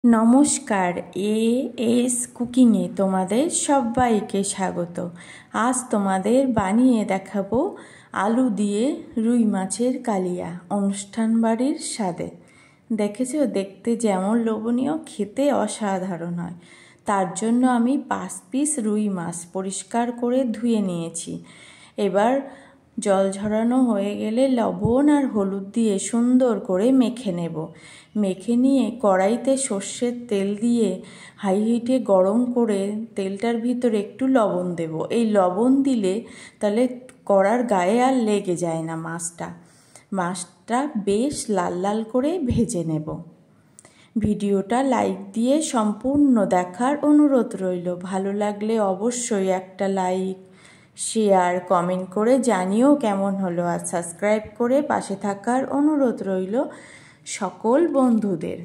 নমস্কার, এএস কুকিংয়ে তোমাদের সবাইকে স্বাগত। আজ তোমাদের বানিয়ে দেখাবো আলু দিয়ে রুই মাছের কালিয়া, অনুষ্ঠান বাড়ির স্বাদে। দেখেছো, দেখতে যেমন লোভনীয়, খেতে অসাধারণ হয়। তার জন্য আমি 5 পিস রুই মাছ পরিষ্কার করে ধুয়ে নিয়েছি। এবার জল ঝরানো হয়ে গেলে লবণ আর হলুদ দিয়ে সুন্দর করে মেখে নেব। মেখে নিয়ে কড়াইতে সর্ষের তেল দিয়ে হাই হিটে গরম করে তেলটার ভিতরে একটু লবণ দেব। এই লবণ দিলে তাহলে কড়ার গায়ে আর লেগে যায় না মাছটা বেশ লাল লাল করে ভেজে নেব। ভিডিওটা লাইক দিয়ে সম্পূর্ণ দেখার অনুরোধ রইল। ভালো লাগলে অবশ্যই একটা লাইক, শেয়ার, কমেন্ট করে জানিও কেমন হলো। আর সাবস্ক্রাইব করে পাশে থাকার অনুরোধ রইল সকল বন্ধুদের।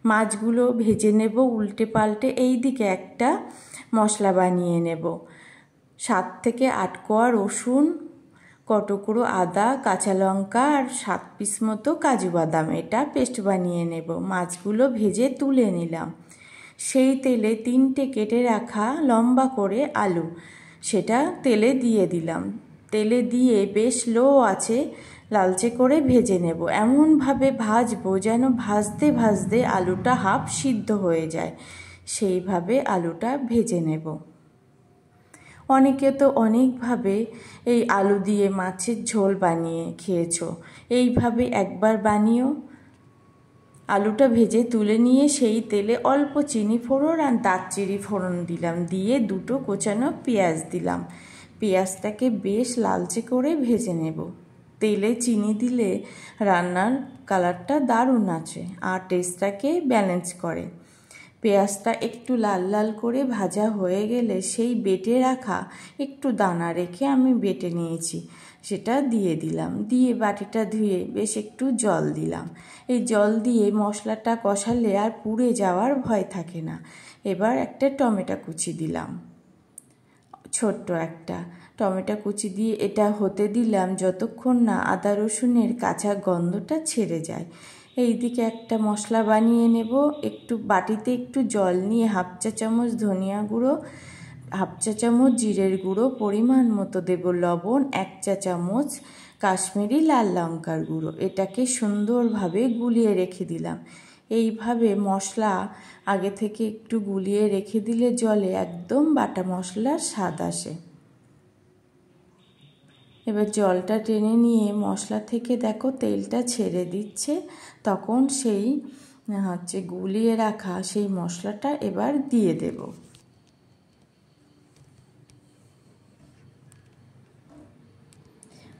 মাছগুলো ভেজে নেব উল্টে পাল্টে। এই দিকে একটা মশলা বানিয়ে নেব। 7 থেকে 8 কোয়া রসুন, কটকরো আদা, কাঁচা লঙ্কা আর 7 পিস মতো কাজু বাদাম, এটা পেস্ট বানিয়ে নেব। মাছগুলো ভেজে তুলে নিলাম। সেই তেলে 3টে কেটে রাখা লম্বা করে আলু, সেটা তেলে দিয়ে দিলাম। তেলে দিয়ে বেশ লো আছে লালচে করে ভেজে নেব। এমনভাবে ভাজবো যেন ভাজতে ভাজতে আলুটা হাফ সিদ্ধ হয়ে যায়, সেইভাবে আলুটা ভেজে নেব। অনেকে তো অনেকভাবে এই আলু দিয়ে মাছের ঝোল বানিয়ে খেয়েছো, এইভাবে একবার বানিও। আলুটা ভেজে তুলে নিয়ে সেই তেলে অল্প চিনি ফোড়ন আর দারচিনি ফোড়ন দিলাম, দিয়ে 2টো কোচানো পেঁয়াজ দিলাম। পেঁয়াজটাকে বেশ লালচে করে ভেজে নেব। তেলে চিনি দিলে রান্নার কালারটা দারুণ আছে আর টেস্টটাকে ব্যালেন্স করে। পেঁয়াজটা একটু লাল লাল করে ভাজা হয়ে গেলে সেই বেটে রাখা, একটু দানা রেখে আমি বেটে নিয়েছি, সেটা দিয়ে দিলাম। দিয়ে বাটিটা ধুয়ে বেশ একটু জল দিলাম। এই জল দিয়ে মশলাটা কষালে আর পুড়ে যাওয়ার ভয় থাকে না। এবার একটা টমেটো কুচি দিলাম, ছোট্ট একটা টমেটো কুচি দিয়ে এটা হতে দিলাম যতক্ষণ না আদা রসুনের কাঁচা গন্ধটা ছেড়ে যায়। এইদিকে একটা মশলা বানিয়ে নেব। একটু বাটিতে একটু জল নিয়ে 1/2 চা চামচ ধনিয়া গুঁড়ো, 1/2 চা চামচ জিরের গুঁড়ো, পরিমাণ মতো দেব লবণ, 1 চা চামচ কাশ্মীরি লাল লঙ্কার গুঁড়ো, এটাকে সুন্দরভাবে গুলিয়ে রেখে দিলাম। এইভাবে মশলা আগে থেকে একটু গুলিয়ে রেখে দিলে জলে একদম বাটা মশলার স্বাদ আসে। এবার জলটা টেনে নিয়ে মশলা থেকে দেখো তেলটা ছেড়ে দিচ্ছে, তখন সেই গুলিয়ে রাখা সেই মশলাটা এবার দিয়ে দেব।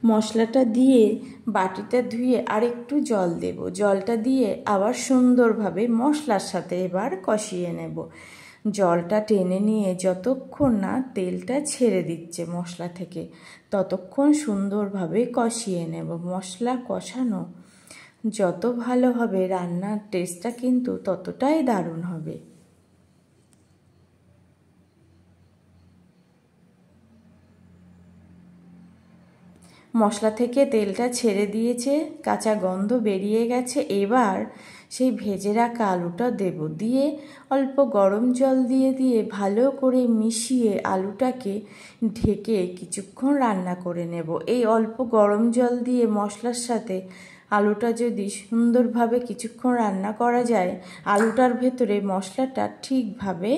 মশলাটা দিয়ে বাটিটা ধুয়ে আর একটু জল দেব। জলটা দিয়ে আবার সুন্দরভাবে মশলার সাথে এবার কষিয়ে নেব। জলটা টেনে নিয়ে যতক্ষণ না তেলটা ছেড়ে দিচ্ছে মশলা থেকে, ততক্ষণ সুন্দরভাবে কষিয়ে নেব। মশলা কষানো যত ভালো হবে রান্নার টেস্টটা কিন্তু ততটাই দারুণ হবে। মশলা থেকে তেলটা ছেড়ে দিয়েছে, কাঁচা গন্ধ বেরিয়ে গেছে। এবার সেই ভেজে রাখা আলুটা দেব। দিয়ে অল্প গরম জল দিয়ে ভালো করে মিশিয়ে আলুটাকে ঢেকে কিছুক্ষণ রান্না করে নেব। এই অল্প গরম জল দিয়ে মশলার সাথে আলুটা যদি সুন্দরভাবে কিছুক্ষণ রান্না করা যায়, আলুটার ভেতরে মশলাটা ঠিকভাবে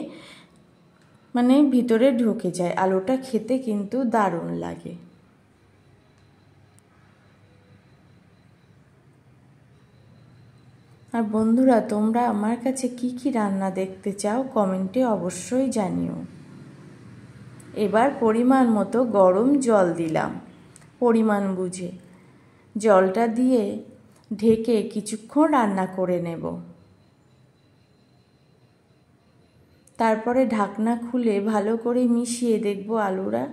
ভিতরে ঢুকে যায়, আলুটা খেতে কিন্তু দারুণ লাগে। আর বন্ধুরা, তোমরা আমার কাছে কি কি রান্না দেখতে চাও কমেন্টে অবশ্যই জানিও। এবার পরিমাণ মতো গরম জল দিলাম, পরিমাণ বুঝে। জলটা দিয়ে ঢেকে কিছুক্ষণ রান্না করে নেব। তারপরে ঢাকনা খুলে ভালো করে মিশিয়ে দেখব আলুরা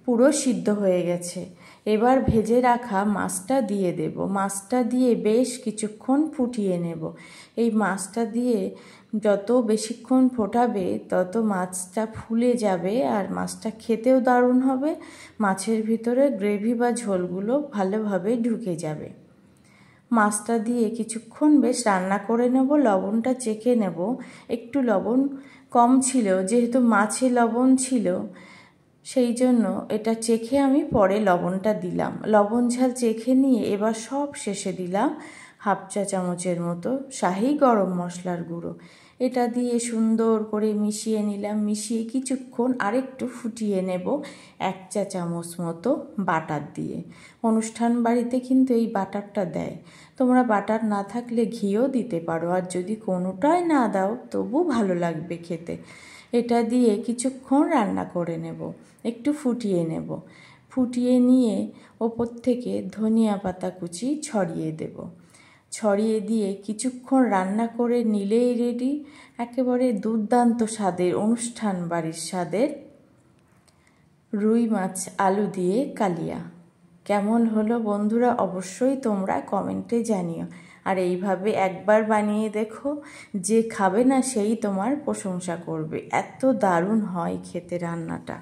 পুরো সিদ্ধ হয়ে গেছে। এবার ভেজে রাখা মাছটা দিয়ে দেব। মাছটা দিয়ে বেশ কিছুক্ষণ ফুটিয়ে নেব। এই মাছটা দিয়ে যত বেশিক্ষণ ফোটাবে তত মাছটা ফুলে যাবে আর মাছটা খেতেও দারুণ হবে। মাছের ভিতরে গ্রেভি বা ঝোলগুলো ভালোভাবে ঢুকে যাবে। মাছটা দিয়ে কিছুক্ষণ বেশ রান্না করে নেব। লবণটা চেখে নেব। একটু লবণ কম ছিল, যেহেতু মাছে লবণ ছিল সেই জন্য এটা চেখে আমি পরে লবণটা দিলাম। লবণ ঝাল চেখে নিয়ে এবার সব শেষে দিলাম 1/2 চা চামচের মতো শাহি গরম মশলার গুঁড়ো। এটা দিয়ে সুন্দর করে মিশিয়ে নিলাম। মিশিয়ে কিছুক্ষণ আরেকটু ফুটিয়ে নেব 1 চা চামচ মতো বাটার দিয়ে। অনুষ্ঠান বাড়িতে কিন্তু এই বাটারটা দেয়। তোমরা বাটার না থাকলে ঘিও দিতে পারো, আর যদি কোনোটাই না দাও তবু ভালো লাগবে খেতে। এটা দিয়ে কিছুক্ষণ রান্না করে নেব, একটু ফুটিয়ে নেব। ফুটিয়ে নিয়ে ওপর থেকে ধনিয়া পাতা কুচি ছড়িয়ে দেব। ছড়িয়ে দিয়ে কিছুক্ষণ রান্না করে নিলেই রেডি একেবারে দুর্দান্ত স্বাদের, অনুষ্ঠান বাড়ির স্বাদের রুই মাছ আলু দিয়ে কালিয়া। কেমন হলো বন্ধুরা অবশ্যই তোমরা কমেন্টে জানিও। আর এইভাবে একবার বানিয়ে দেখো, যে খাবে না সেই তোমার প্রশংসা করবে। এত দারুণ হয় খেতে রান্নাটা।